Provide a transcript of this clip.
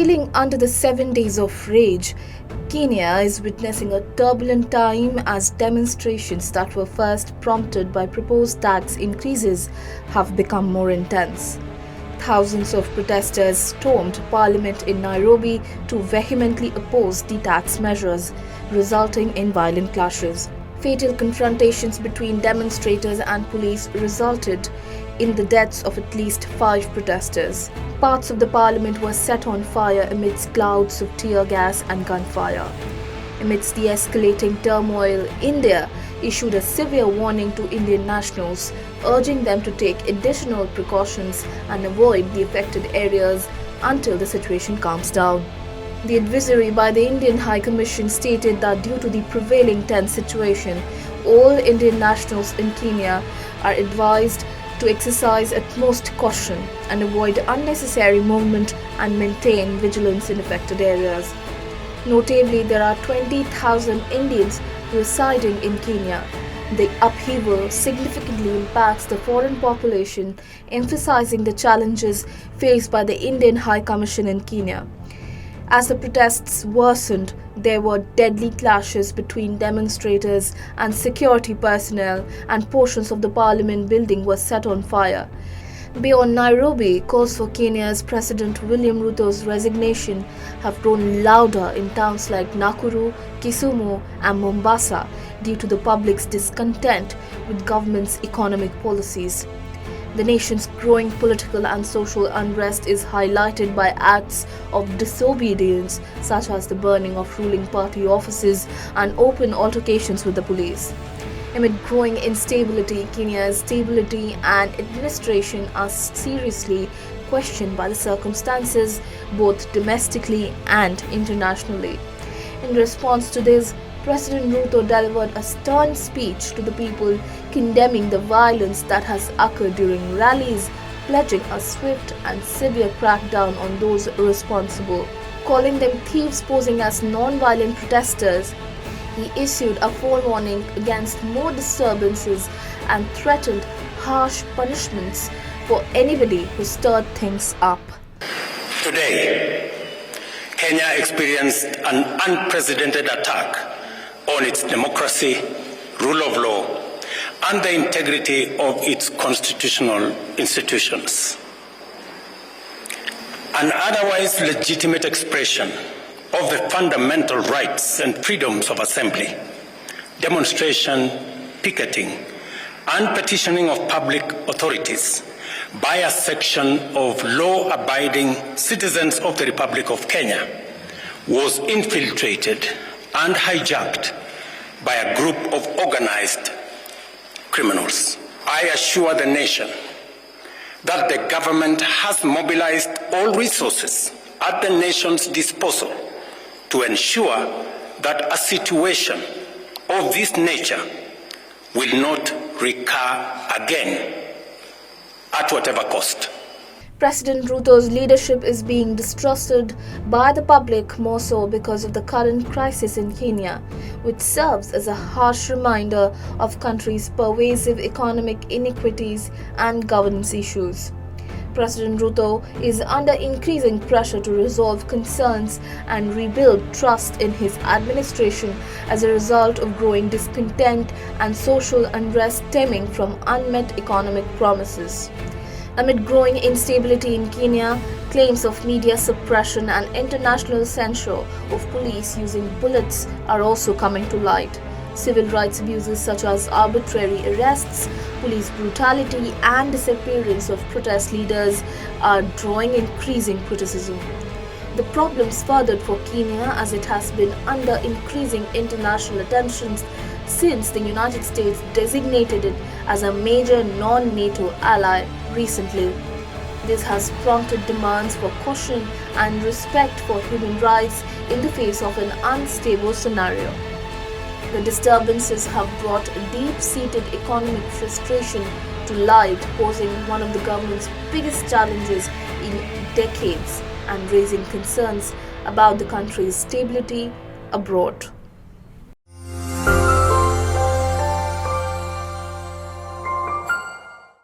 Reeling under the 7 days of rage, Kenya is witnessing a turbulent time as demonstrations that were first prompted by proposed tax increases have become more intense. Thousands of protesters stormed parliament in Nairobi to vehemently oppose the tax measures, resulting in violent clashes. Fatal confrontations between demonstrators and police resulted in the deaths of at least 5 protesters. Parts of the parliament were set on fire amidst clouds of tear gas and gunfire. Amidst the escalating turmoil, India issued a severe warning to Indian nationals, urging them to take additional precautions and avoid the affected areas until the situation calms down. The advisory by the Indian High Commission stated that due to the prevailing tense situation, all Indian nationals in Kenya are advised to exercise utmost caution and avoid unnecessary movement and maintain vigilance in affected areas. Notably, there are 20,000 Indians residing in Kenya. The upheaval significantly impacts the foreign population, emphasizing the challenges faced by the Indian High Commission in Kenya. As the protests worsened, there were deadly clashes between demonstrators and security personnel, and portions of the parliament building were set on fire. Beyond Nairobi, calls for Kenya's President William Ruto's resignation have grown louder in towns like Nakuru, Kisumu, and Mombasa due to the public's discontent with government's economic policies. The nation's growing political and social unrest is highlighted by acts of disobedience such as the burning of ruling party offices and open altercations with the police. Amid growing instability, Kenya's stability and administration are seriously questioned by the circumstances, both domestically and internationally. In response to this, President Ruto delivered a stern speech to the people, condemning the violence that has occurred during rallies, pledging a swift and severe crackdown on those responsible. Calling them thieves posing as non-violent protesters, he issued a forewarning against more disturbances and threatened harsh punishments for anybody who stirred things up. Today, Kenya experienced an unprecedented attack on its democracy, rule of law, and the integrity of its constitutional institutions. An otherwise legitimate expression of the fundamental rights and freedoms of assembly, demonstration, picketing, and petitioning of public authorities by a section of law-abiding citizens of the Republic of Kenya was infiltrated and hijacked by a group of organized criminals. I assure the nation that the government has mobilized all resources at the nation's disposal to ensure that a situation of this nature will not recur again at whatever cost. President Ruto's leadership is being distrusted by the public more so because of the current crisis in Kenya, which serves as a harsh reminder of country's pervasive economic inequities and governance issues. President Ruto is under increasing pressure to resolve concerns and rebuild trust in his administration as a result of growing discontent and social unrest stemming from unmet economic promises. Amid growing instability in Kenya, claims of media suppression and international censure of police using bullets are also coming to light. Civil rights abuses such as arbitrary arrests, police brutality, and disappearance of protest leaders are drawing increasing criticism. The problems furthered for Kenya as it has been under increasing international attention since the United States designated it as a major non-NATO ally recently. This has prompted demands for caution and respect for human rights in the face of an unstable scenario. The disturbances have brought deep-seated economic frustration to light, posing one of the government's biggest challenges in decades and raising concerns about the country's stability abroad.